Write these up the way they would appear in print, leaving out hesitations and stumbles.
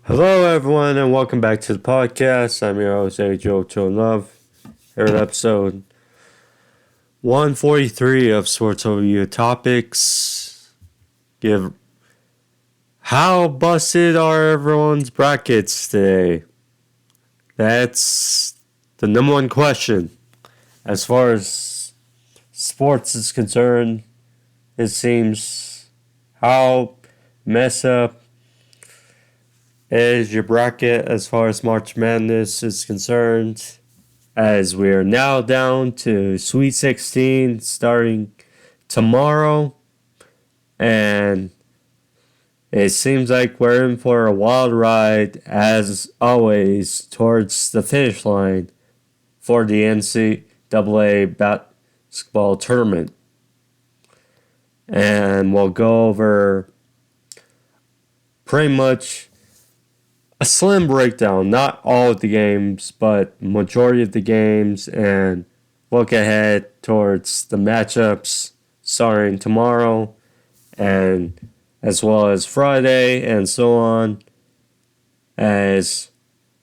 Hello, everyone, and welcome back to the podcast. I'm your host, Joe Love. Here at episode 143 of Sports Overview Topics. Give how busted are everyone's brackets today? That's the number one question. As far as sports is concerned, it seems how mess up is your bracket as far as March Madness is concerned, as we are now down to Sweet 16 starting tomorrow, and it seems like we're in for a wild ride as always towards the finish line for the NCAA basketball tournament. And we'll go over pretty much a slim breakdown, not all of the games, but majority of the games, and look ahead towards the matchups starting tomorrow, and as well as Friday, and so on, as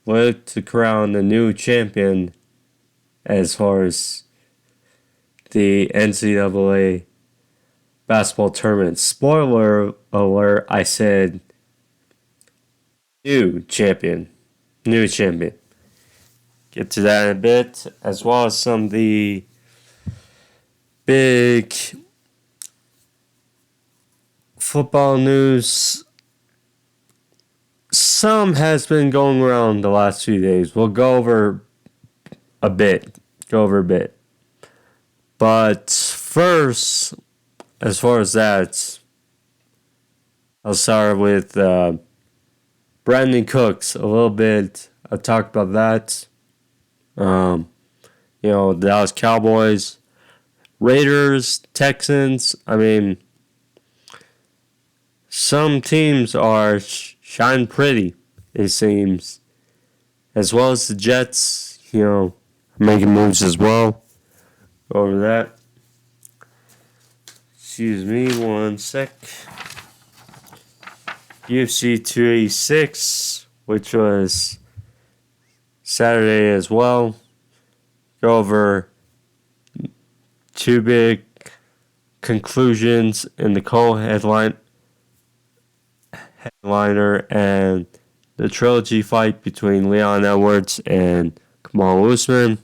we look to crown the new champion as far as the NCAA basketball tournament. Spoiler alert, I said new champion. New champion. Get to that in a bit, as well as some of the big football news. Some has been going around the last few days. We'll go over a bit. But first, as far as that, I'll start with Brandon Cooks a little bit. I talked about that. The Dallas Cowboys, Raiders, Texans. I mean, some teams are shine pretty, it seems. As well as the Jets, making moves as well. Go over that. Excuse me, one sec. UFC 286, which was Saturday as well. Go over two big conclusions in the co-headliner and the trilogy fight between Leon Edwards and Kamal Usman,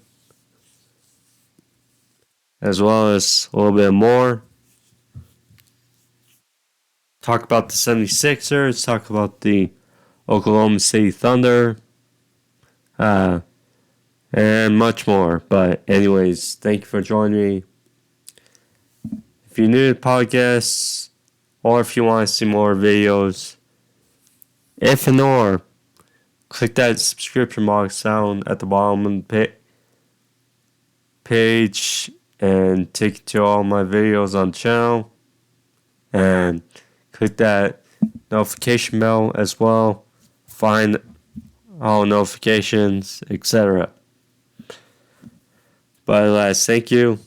as well as a little bit more. Talk about the 76ers, talk about the Okc Thunder, and much more. But anyways, thank you for joining me. If you're new to the podcast, or if you want to see more videos, click that subscription box down at the bottom of the page and take you to all my videos on the channel. And click that notification bell as well. Find all notifications, etc. But last, thank you.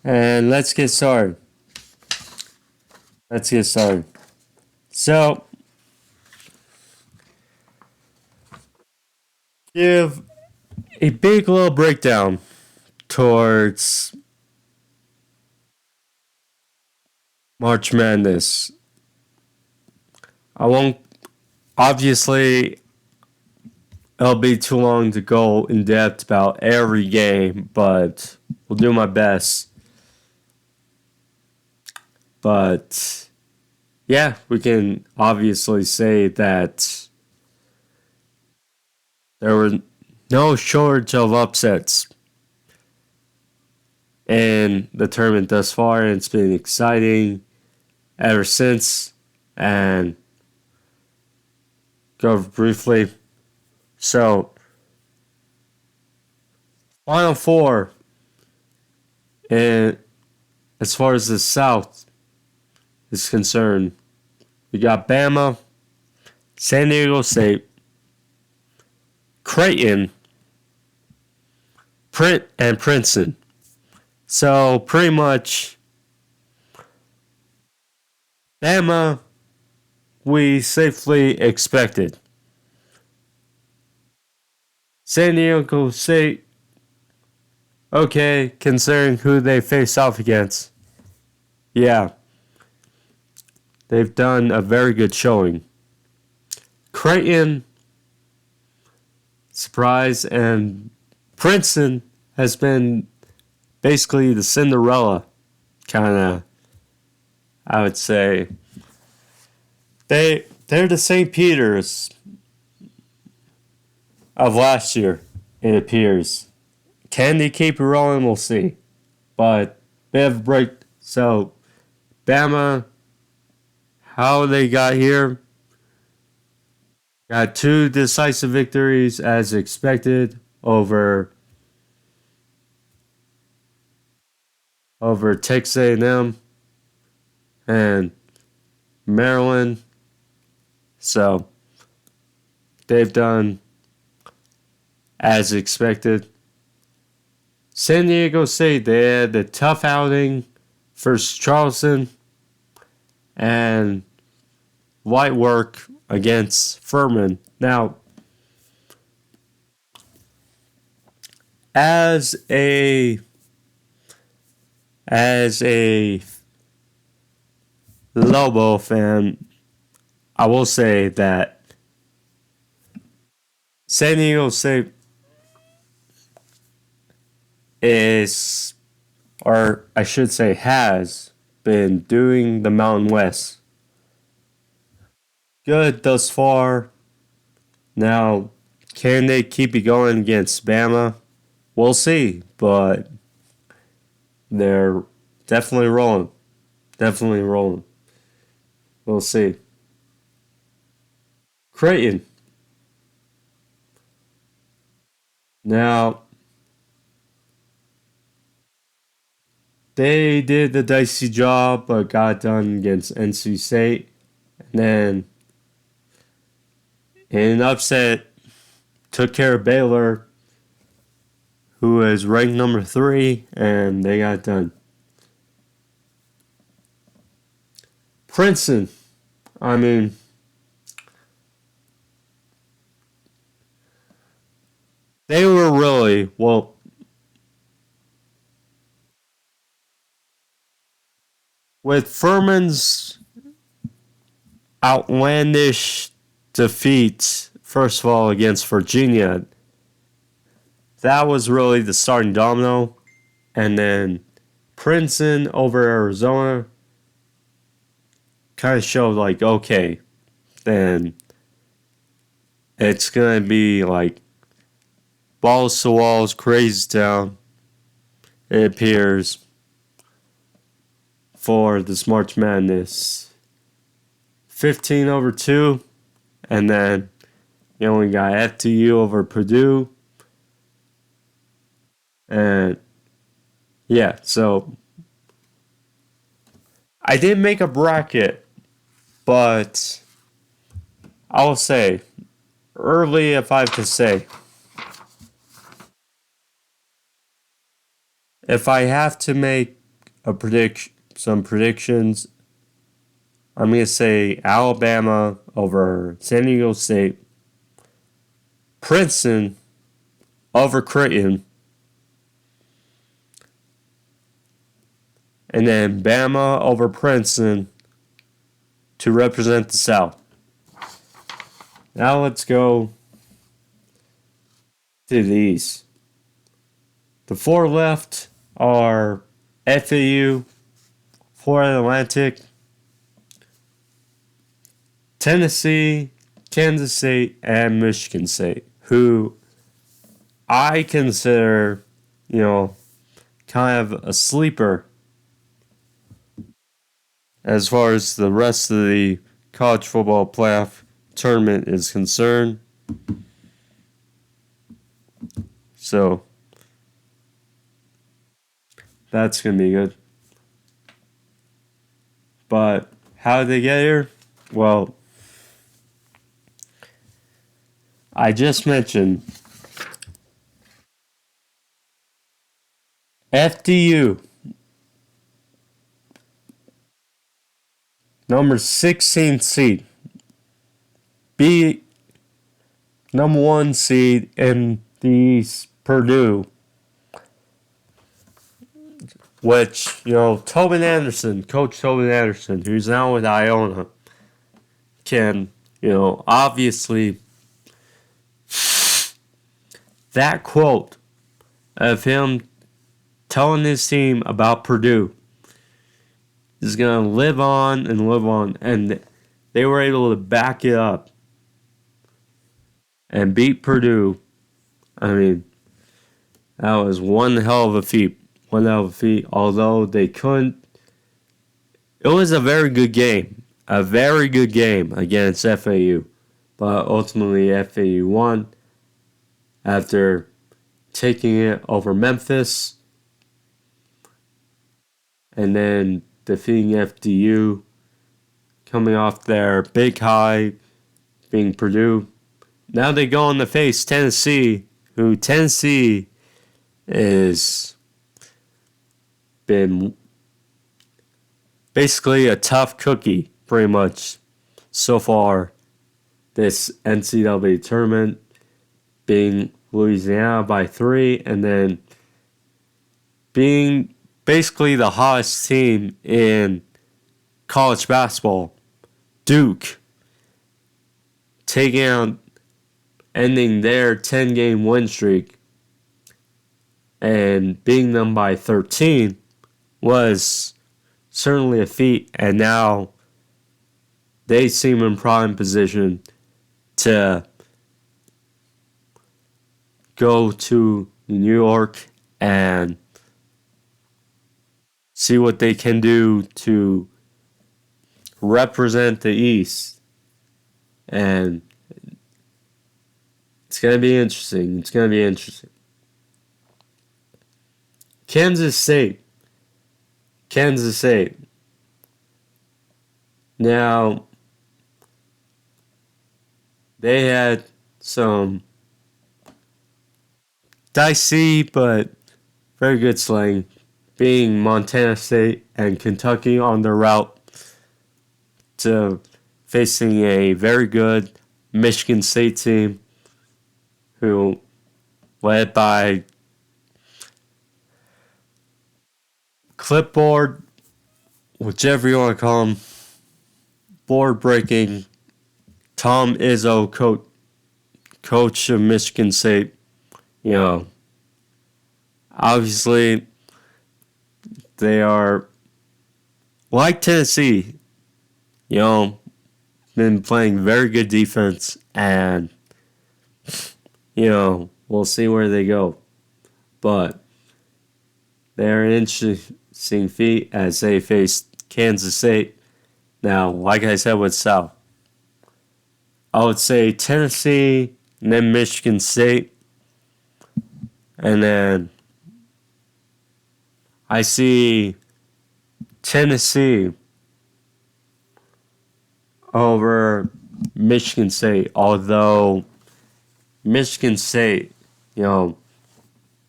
And let's get started. So, give a big little breakdown towards March Madness. I won't, obviously, it'll be too long to go in depth about every game, but we'll do my best. But, yeah, we can obviously say that there were no shortage of upsets in the tournament thus far, and it's been exciting ever since. And go briefly. So, Final Four, and as far as the South is concerned, we got Bama, San Diego State, Creighton, and Princeton. So pretty much Bama, we safely expected. San Diego State, okay, considering who they face off against. Yeah, they've done a very good showing. Creighton, surprise, and Princeton has been basically the Cinderella kind of, I would say. They're the St. Peter's of last year, it appears. Can they keep it rolling? We'll see. But they have a break. So, Bama, how they got here, got two decisive victories as expected over Texas A&M and Maryland. So, they've done as expected. San Diego State, they had a tough outing versus Charleston and light work against Furman. Now, as a Lobo fan, I will say that San Diego State is, or I should say has, been doing the Mountain West good thus far. Now, can they keep it going against Bama? We'll see, but they're definitely rolling. Definitely rolling. We'll see. Creighton. Now, they did the dicey job, but got done against NC State. And then, in an upset, took care of Baylor, who is ranked number 3, and they got done. Princeton, I mean, they were really, well, with Furman's outlandish defeat, first of all, against Virginia, that was really the starting domino. And then Princeton over Arizona kind of showed like, okay, then it's going to be like balls to walls, crazy town, it appears, for this March Madness. 15-2, and then you only got FTU over Purdue. And yeah, so I didn't make a bracket, but I'll say early, if I have to say, if I have to make some predictions, I'm going to say Alabama over San Diego State, Princeton over Creighton, and then Bama over Princeton to represent the South. Now let's go to the East. The 4 left are FAU, Florida Atlantic, Tennessee, Kansas State, and Michigan State, who I consider, kind of a sleeper as far as the rest of the college football playoff tournament is concerned. So that's going to be good. But how did they get here? Well, I just mentioned FDU, number 16 seed, beat number 1 seed in the East, Purdue, which, Coach Tobin Anderson, who's now with Iona, can, obviously, that quote of him telling his team about Purdue is going to live on and live on, and they were able to back it up and beat Purdue. I mean, that was one hell of a feat. Although they couldn't. It was a very good game. Against FAU. But ultimately, FAU won after taking it over Memphis and then defeating FDU, coming off their big high, being Purdue. Now they go on to face Tennessee, who Tennessee is been basically a tough cookie, pretty much, so far this NCAA tournament, being Louisiana by 3, and then being basically the hottest team in college basketball, Duke, ending their 10-game win streak and beating them by 13 was certainly a feat, and now they seem in prime position to go to New York and see what they can do to represent the East. And it's going to be interesting. Kansas State. Now, they had some dicey but very good slaying, being Montana State and Kentucky on their route to facing a very good Michigan State team who, led by clipboard, whichever you want to call him, board-breaking Tom Izzo, coach of Michigan State. Obviously, they are like Tennessee, been playing very good defense, and, we'll see where they go. But they're an interesting feat as they face Kansas State. Now, like I said with South, I would say Tennessee and then Michigan State. And then I see Tennessee over Michigan State. Although Michigan State,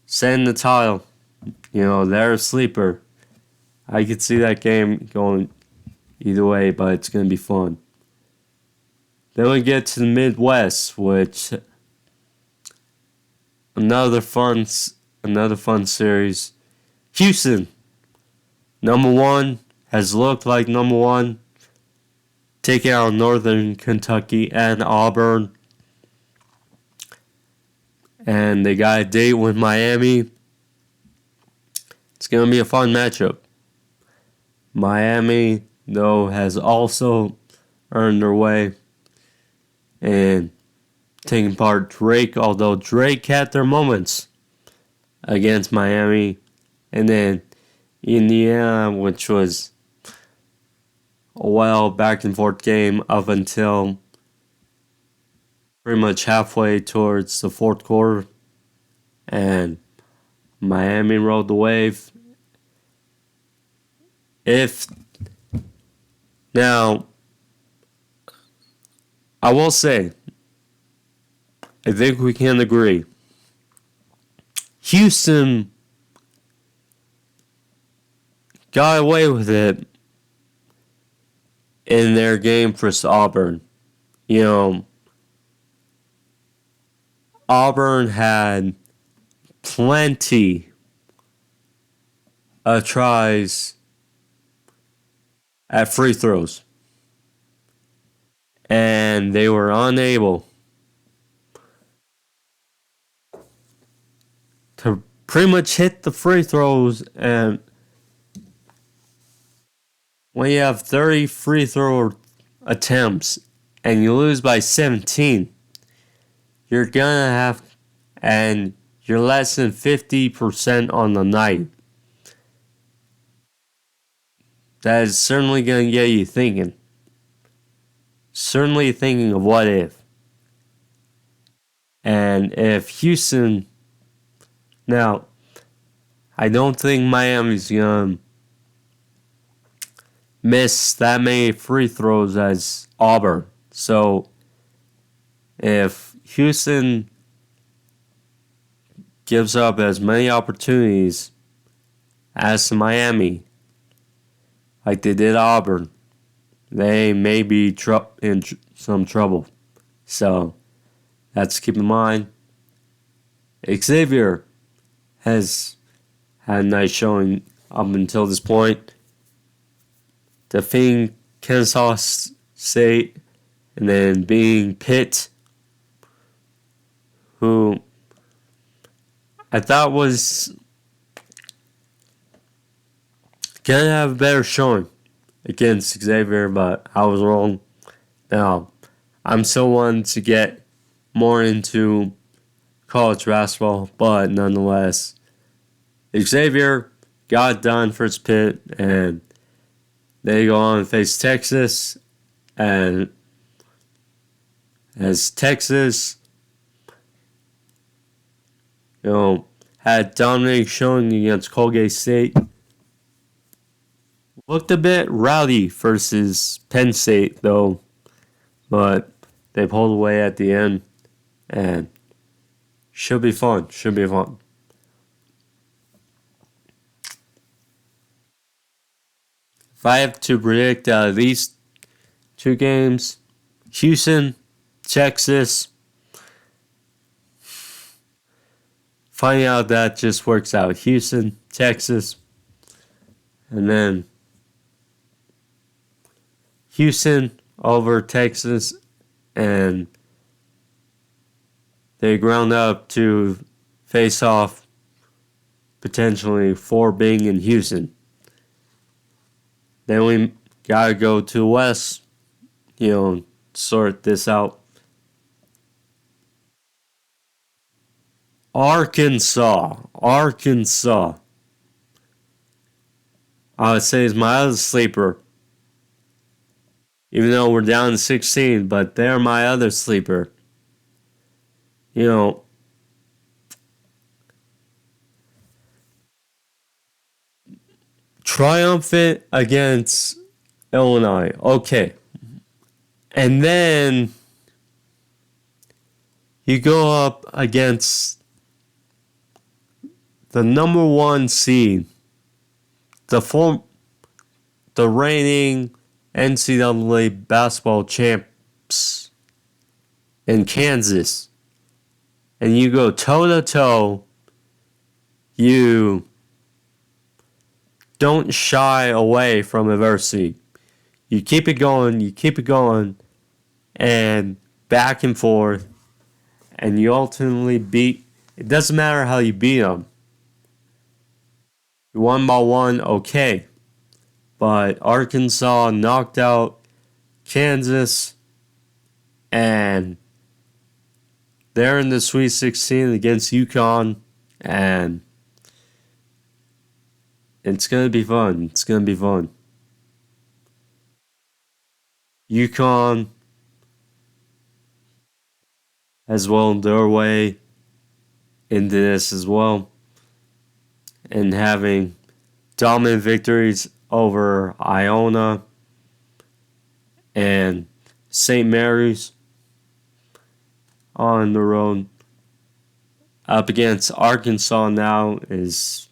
setting the title, they're a sleeper. I could see that game going either way, but it's going to be fun. Then we get to the Midwest, which another fun series. Houston, number 1, has looked like number 1, taking out Northern Kentucky and Auburn. And they got a date with Miami. It's going to be a fun matchup. Miami, though, has also earned their way and taking part Drake, although Drake had their moments against Miami. And then Indiana, which was a back and forth game up until pretty much halfway towards the fourth quarter. And Miami rode the wave. Now, I will say, I think we can agree, Houston got away with it in their game versus Auburn. Auburn had plenty of tries at free throws, and they were unable to pretty much hit the free throws. And when you have 30 free throw attempts and you lose by 17, you're gonna have, and you're less than 50% on the night. That is certainly gonna get you thinking. Certainly thinking of what if. And if Houston, now, I don't think Miami's gonna miss that many free throws as Auburn. So if Houston gives up as many opportunities as Miami, like they did Auburn, they may be in some trouble. So that's keep in mind. Xavier has had a nice showing up until this point. Defeating Kennesaw State and then beating Pitt, who I thought was gonna have a better showing against Xavier, but I was wrong. Now, I'm still wanting to get more into college basketball, but nonetheless, Xavier got it done for its Pitt, and they go on and face Texas, and as Texas, had dominating showing against Colgate State, looked a bit rowdy versus Penn State, though, but they pulled away at the end, and should be fun. Should be fun. If I have to predict these two games, Houston, Texas, finding out that just works out. Houston, Texas, and then Houston over Texas, and they ground up to face off potentially for being in Houston. Then we gotta go to the West, sort this out. Arkansas. I would say is my other sleeper. Even though we're down to 16, but they're my other sleeper. Triumphant against Illinois. Okay. And then you go up against the number one seed, the reigning NCAA basketball champs in Kansas, and you go toe to toe. You don't shy away from adversity. You keep it going, and back and forth, and you ultimately beat. It doesn't matter how you beat them. You won by one, okay. But Arkansas knocked out Kansas, and they're in the Sweet 16 against UConn, and it's going to be fun. UConn has well their way into this as well, and having dominant victories over Iona and St. Mary's on the road. Up against Arkansas now is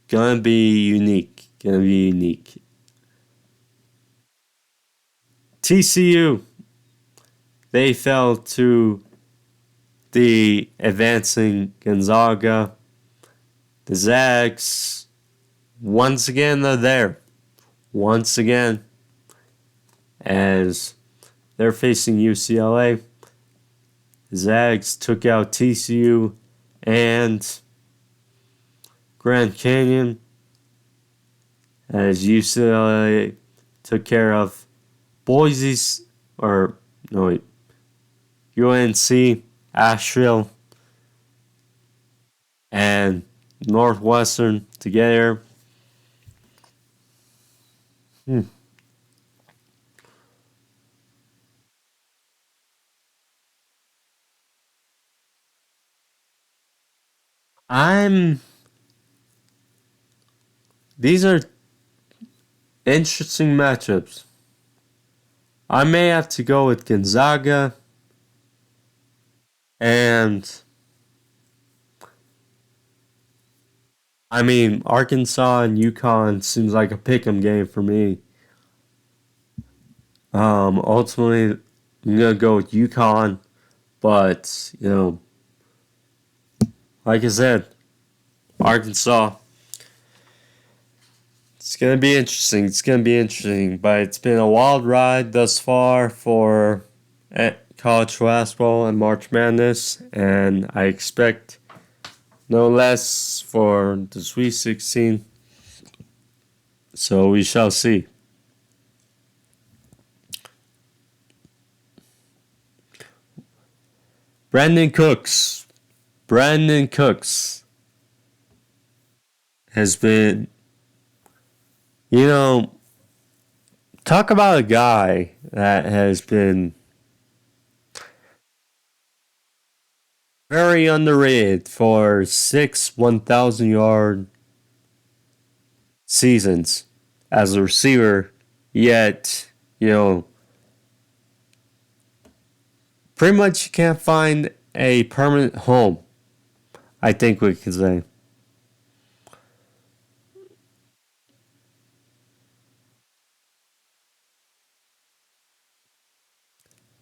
gonna be unique. TCU, they fell to the advancing Gonzaga. The Zags, once again, they're there. Once again, as they're facing UCLA. The Zags took out TCU and Grand Canyon as UCLA took care of Boise's, or no wait, UNC, Asheville, and Northwestern together. I'm. These are interesting matchups. I may have to go with Gonzaga and I mean Arkansas and UConn seems like a pick'em game for me. Ultimately, I'm gonna go with UConn, but like I said, Arkansas. It's gonna be interesting. It's gonna be interesting, but it's been a wild ride thus far for college basketball and March Madness, and I expect no less for the Sweet 16. So we shall see. Brandon Cooks. Brandon Cooks has been, talk about a guy that has been very underrated for 6 1,000-yard seasons as a receiver, yet, pretty much you can't find a permanent home, I think we could say.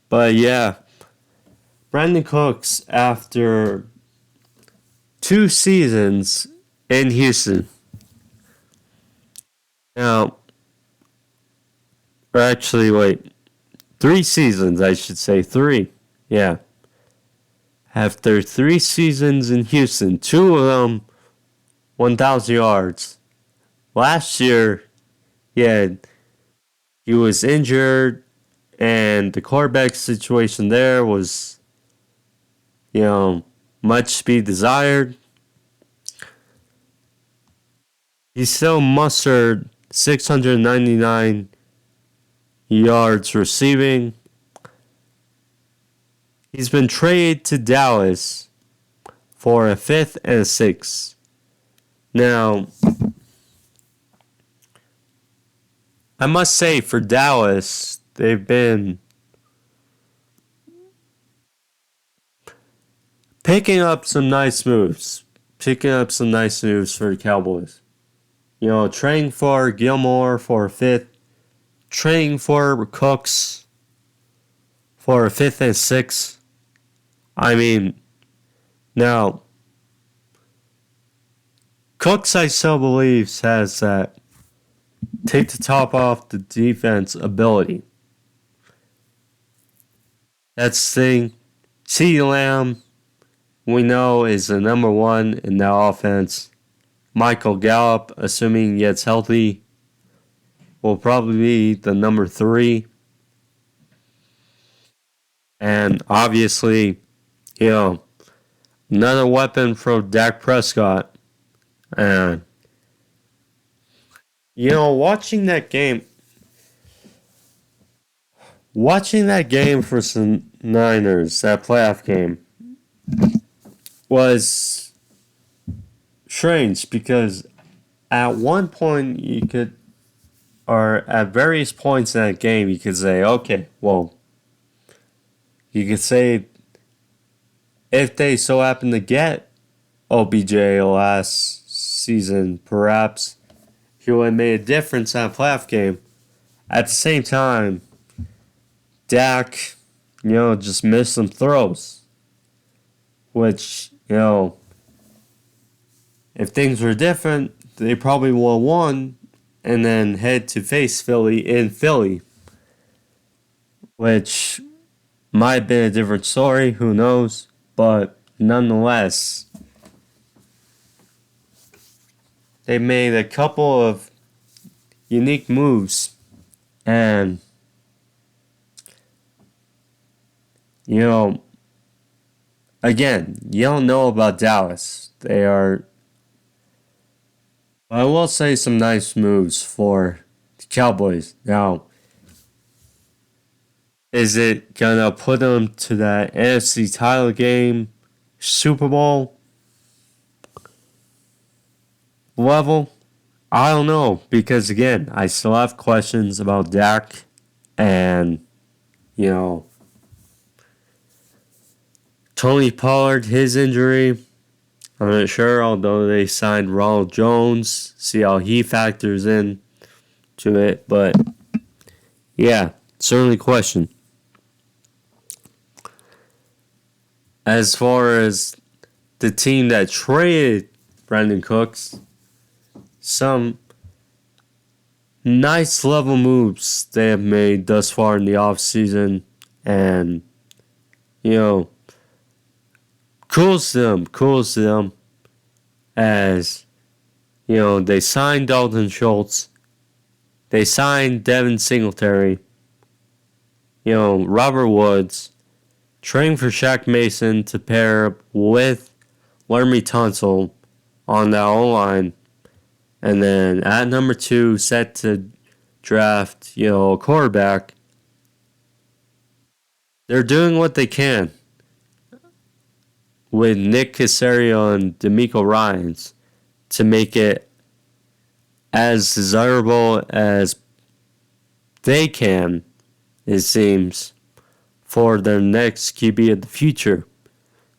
But yeah, Brandon Cooks, after 2 seasons in Houston, now, or actually, wait, 3 seasons, I should say, 3, yeah. After 3 seasons in Houston, 2 of them 1,000 yards. Last year, yeah, he was injured, and the quarterback situation there was, much to be desired. He still mustered 699 yards receiving. He's been traded to Dallas for a 5th and a 6th. Now, I must say for Dallas, they've been picking up some nice moves. Picking up some nice moves for the Cowboys. Trading for Gilmore for a 5th. Trading for Cooks for a 5th and 6th. I mean, now, Cooks, I still believe, has that take the top off the defense ability. That's the thing. CeeDee Lamb, we know, is the number 1 in that offense. Michael Gallup, assuming he gets healthy, will probably be the number 3. And obviously, another weapon for Dak Prescott. And, watching that game for some Niners, that playoff game, was strange because at one point or at various points in that game, you could say, okay, well, you could say if they so happen to get OBJ last season, perhaps he would have made a difference in a playoff game. At the same time, Dak, just missed some throws. which, if things were different, they probably would have won and then head to face Philly in Philly, which might have been a different story, who knows, but nonetheless, they made a couple of unique moves, and again, you don't know about Dallas. I will say some nice moves for the Cowboys. Now, is it gonna put them to that NFC title game, Super Bowl level? I don't know, because again, I still have questions about Dak and, Tony Pollard, his injury. I'm not sure, although they signed Ronald Jones. See how he factors in to it. But, yeah, certainly question. As far as the team that traded Brandon Cooks, some nice level moves they have made thus far in the offseason. And, kudos to them as, they signed Dalton Schultz. They signed Devin Singletary. Robert Woods. Trading for Shaq Mason to pair up with Laramie Tunsil on that O-line. And then at number 2, set to draft, a quarterback. They're doing what they can with Nick Caserio and DeMeco Ryans to make it as desirable as they can, it seems, for their next QB of the future.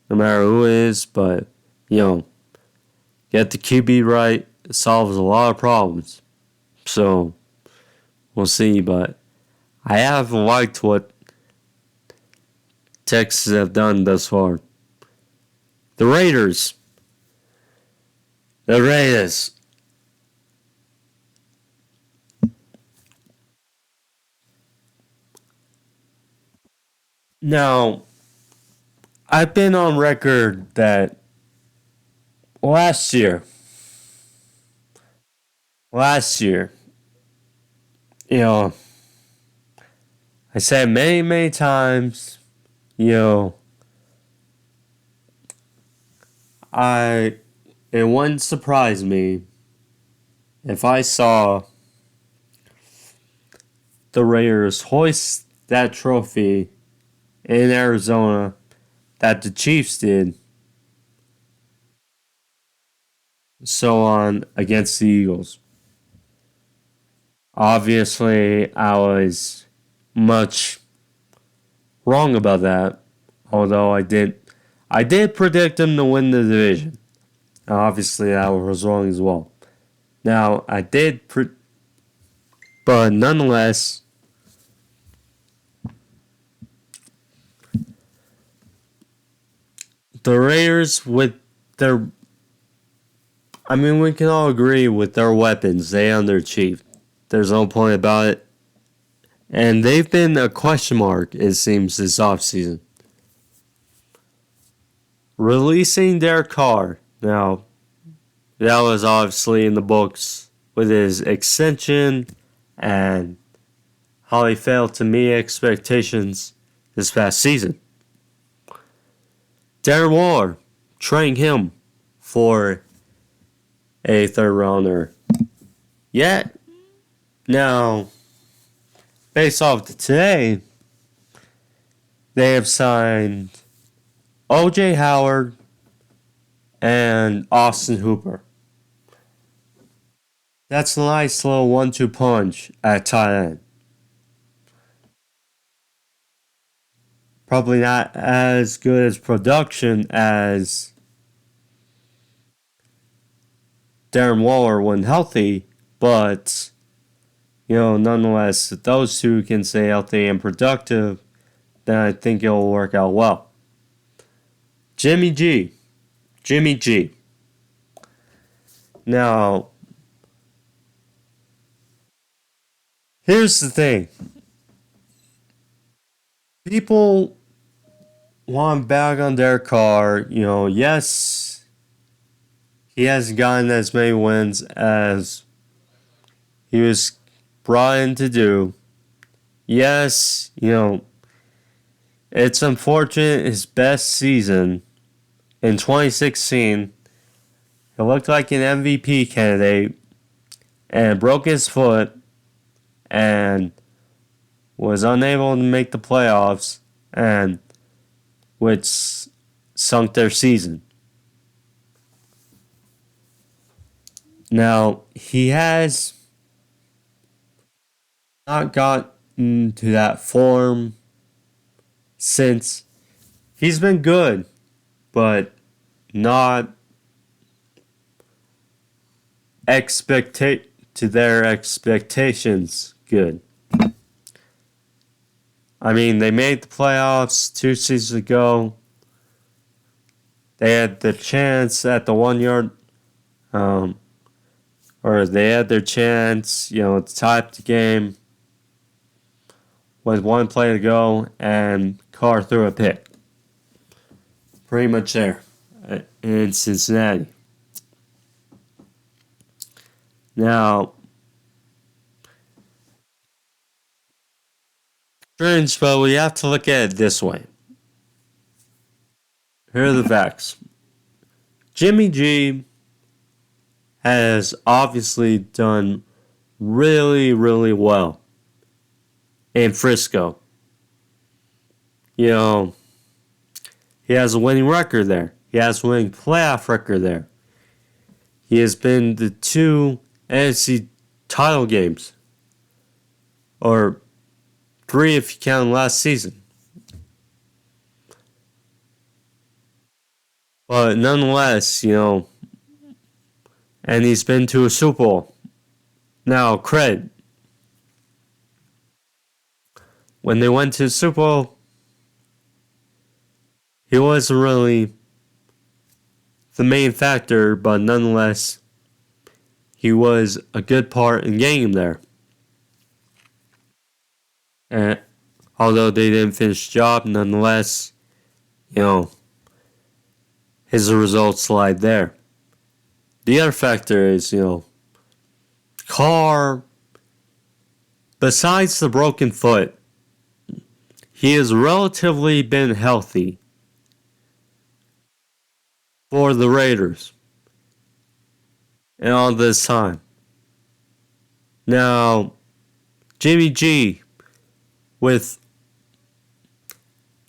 No matter who it is, but, get the QB right, it solves a lot of problems. So, we'll see, but I have liked what Texans have done thus far. The Raiders. Now, I've been on record that last year, I said many, many times, it wouldn't surprise me if I saw the Raiders hoist that trophy in Arizona that the Chiefs did, so on, against the Eagles. Obviously, I was much wrong about that, although I did predict them to win the division. Obviously, I was wrong as well. Now, but nonetheless, the Raiders with their, we can all agree with their weapons, they underachieved. There's no point about it. And they've been a question mark, it seems, this offseason. Releasing Derek Carr. Now, that was obviously in the books with his extension and how he failed to meet expectations this past season. Darren Waller, trading him for a third rounder. Yet, now, based off of today, they have signed O.J. Howard and Austin Hooper. That's a nice little 1-2 punch at tight end. Probably not as good as production as Darren Waller when healthy, but, nonetheless, if those two can stay healthy and productive, then I think it'll work out well. Jimmy G. Jimmy G. Now, here's the thing. People want to bag on Derek Carr. Yes, he hasn't gotten as many wins as he was brought in to do. Yes, it's unfortunate his best season in 2016. He looked like an MVP candidate and broke his foot and was unable to make the playoffs, and which sunk their season. Now, he has not gotten to that form since. He's been good, but not to their expectations good. I mean, they made the playoffs 2 seasons ago. They had the chance at the 1 yard, or they had their chance, to tie up the game with 1 play to go, and Carr threw a pick. Pretty much there in Cincinnati. Now, strange, but we have to look at it this way. Here are the facts. Jimmy G has obviously done really, really well in Frisco. He has a winning record there. He has a winning playoff record there. He has been to 2 NFC title games. Or 3 if you count last season. But nonetheless, and he's been to a Super Bowl. Now, cred. When they went to the Super Bowl, he wasn't really the main factor, but nonetheless, he was a good part in getting him there. And although they didn't finish the job, nonetheless, his results slide there. The other factor is, Carr, besides the broken foot, he has relatively been healthy for the Raiders in all this time. Now, Jimmy G, with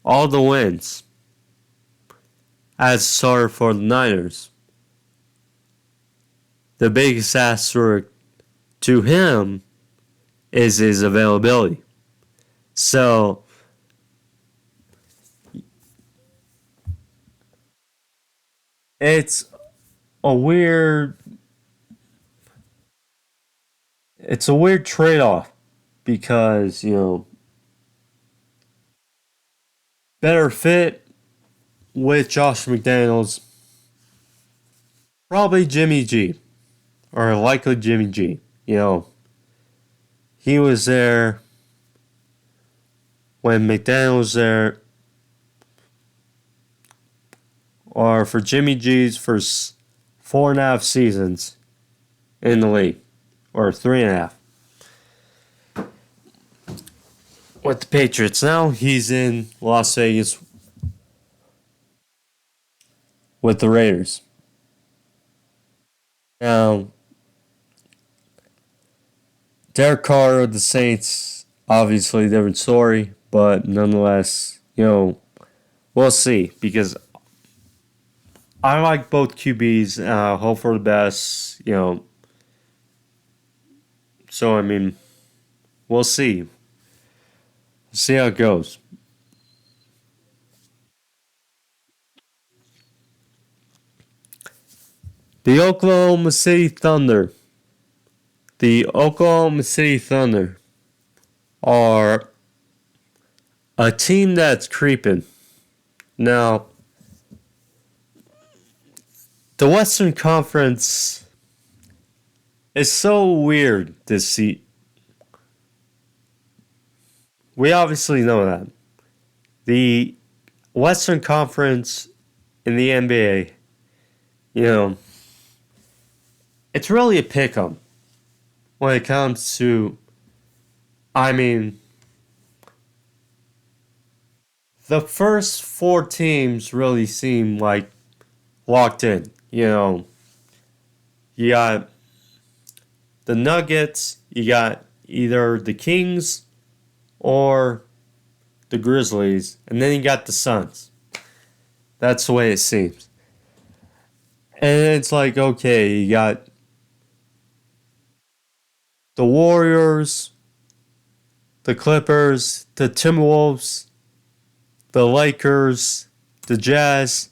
all the wins as starter for the Niners, the biggest asterisk to him is his availability. So, it's a weird trade-off because, better fit with Josh McDaniels, probably Jimmy G, or likely Jimmy G. He was there when McDaniels was there, or for Jimmy G's first 4.5 seasons in the league, or 3.5. With the Patriots now, he's in Las Vegas with the Raiders. Now, Derek Carr of the Saints, obviously a different story, but nonetheless, we'll see, because I like both QBs, hope for the best, so, we'll see. See how it goes. The Oklahoma City Thunder. The Oklahoma City Thunder are a team that's creeping. Now, the Western Conference is so weird this season. We obviously know that. The Western Conference in the NBA, you know, it's really a pick 'em when it comes to, I mean, the first four teams really seem like locked in. You got the Nuggets, you got either the Kings or the Grizzlies, and then you got the Suns. That's the way it seems. And it's like, okay, you got the Warriors, the Clippers, the Timberwolves, the Lakers, the Jazz.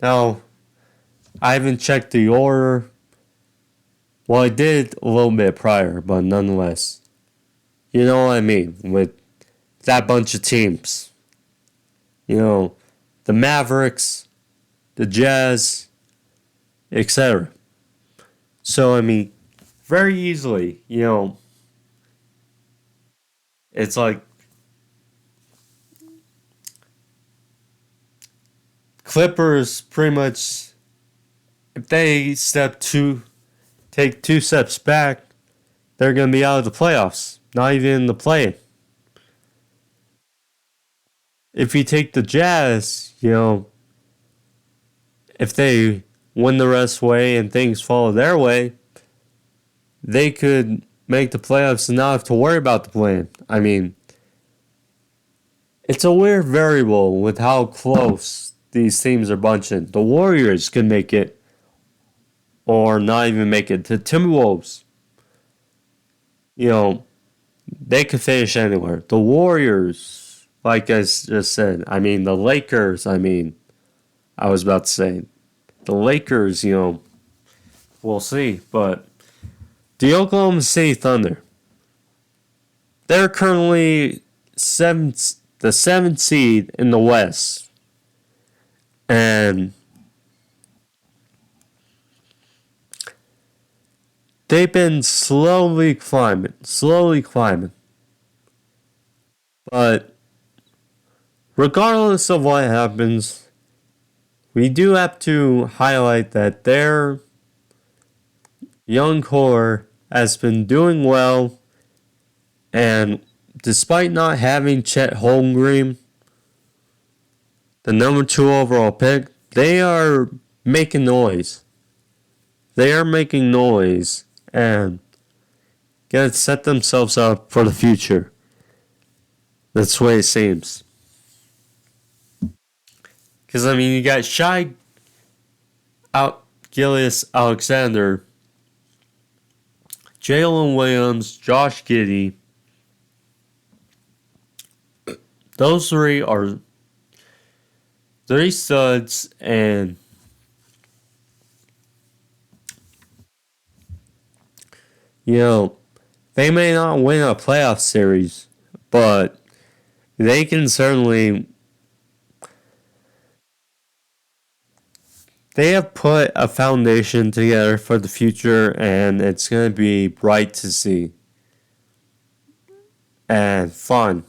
Now, I haven't checked the order. Well, I did a little bit prior, but nonetheless. You know what I mean? With that bunch of teams. The Mavericks, the Jazz, etc. So, I mean, very easily, it's like Clippers pretty much, if they take two steps back, they're going to be out of the playoffs. Not even in the play. If you take the Jazz, if they win the rest way and things fall their way, they could make the playoffs and not have to worry about the play-in. I mean, it's a weird variable with how close these teams are bunching. The Warriors could make it or not even make it. The Timberwolves, they could finish anywhere. The Warriors, like I just said, I mean, the Lakers, I was about to say, the Lakers, we'll see. But the Oklahoma City Thunder, they're currently the seventh seed in the West. And they've been slowly climbing. But regardless of what happens, we do have to highlight that their young core has been doing well, and despite not having Chet Holmgren, the number 2 overall pick, they are making noise. And gonna set themselves up for the future. That's the way it seems. Because, you got Gilgeous-Alexander, Jalen Williams, Josh Giddey. Those three are 3 studs, and they may not win a playoff series, but they can certainly. They have put a foundation together for the future, and it's going to be bright to see. And fun.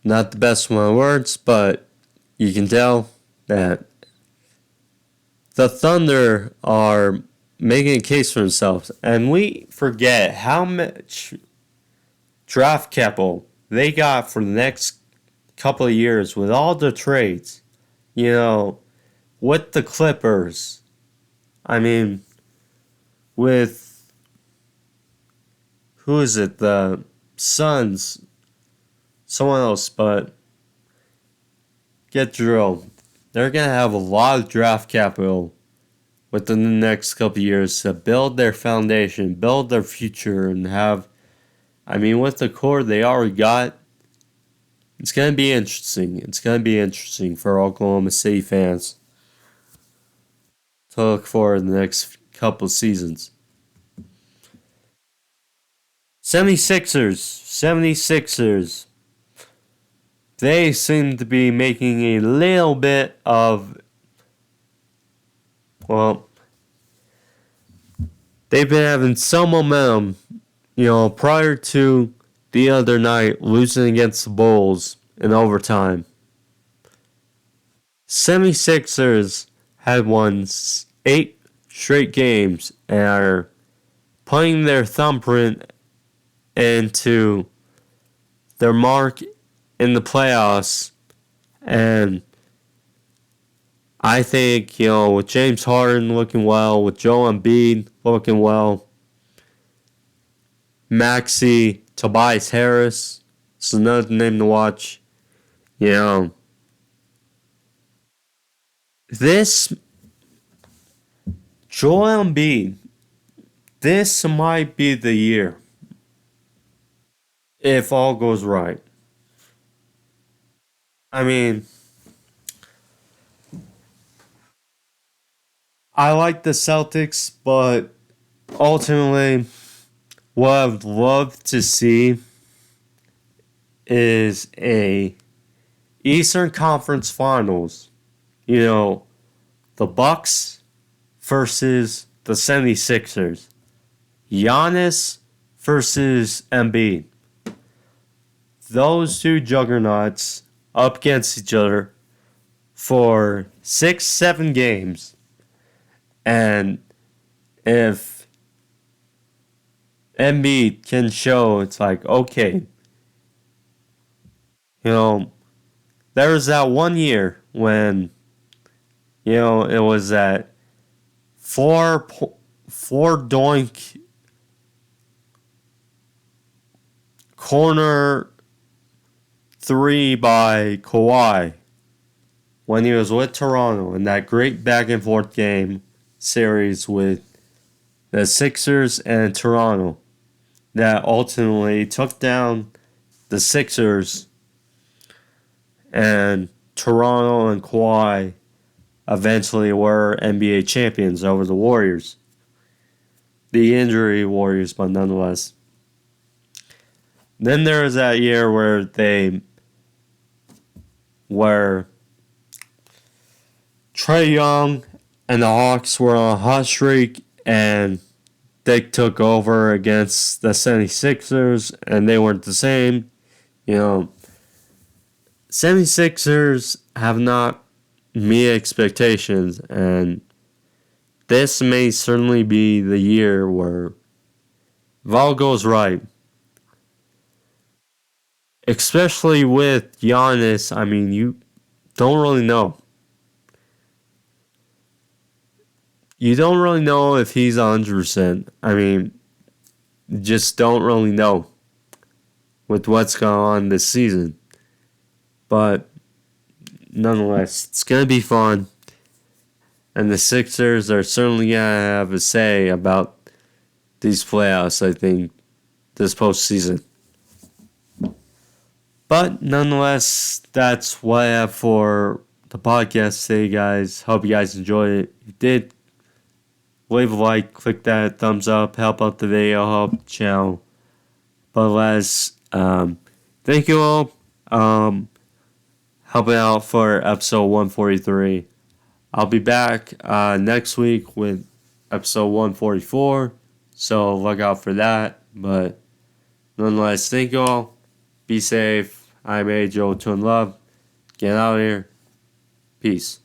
Not the best one of words, but you can tell that the Thunder are making a case for themselves. And we forget how much draft capital they got for the next couple of years with all the trades. With the Clippers. With, who is it? The Suns. Someone else, but get drilled. They're going to have a lot of draft capital within the next couple of years to build their foundation, build their future, and have, with the core they already got, it's going to be interesting. It's going to be interesting for Oklahoma City fans to look for in the next couple of seasons. 76ers. They seem to be making a little bit of Well, they've been having some momentum, prior to the other night losing against the Bulls in overtime. 76ers had won 8 straight games and are putting their thumbprint into their mark in the playoffs. And I think, with James Harden looking well, with Joel Embiid looking well, Maxey, Tobias Harris is another name to watch. This Joel Embiid, this might be the year if all goes right. I mean, I like the Celtics, but ultimately, what I'd love to see is a Eastern Conference Finals. The Bucks versus the 76ers. Giannis versus Embiid. Those two juggernauts up against each other for 6-7 games. And if Embiid can show, it's like, okay, there was that one year when, it was that four doink corner 3 by Kawhi when he was with Toronto in that great back and forth game series with the Sixers and Toronto that ultimately took down the Sixers, and Toronto and Kawhi eventually were NBA champions over the Warriors. The injury Warriors, but nonetheless. Then there was that year where Trae Young and the Hawks were on a hot streak, and they took over against the 76ers, and they weren't the same. 76ers have not met expectations, and this may certainly be the year where if all goes right. Especially with Giannis, I mean, you don't really know. You don't really know if he's 100%. I mean, you just don't really know with what's going on this season. But nonetheless, it's going to be fun. And the Sixers are certainly going to have a say about these playoffs, I think, this postseason. But nonetheless, that's what I have for the podcast today, guys. Hope you guys enjoyed it. If you did, leave a like, click that thumbs up, help out the video, help the channel. But alas, thank you all. Helping out for episode 143. I'll be back next week with episode 144. So look out for that. But nonetheless, thank you all. Be safe. I'm AJ, to love. Get out of here. Peace.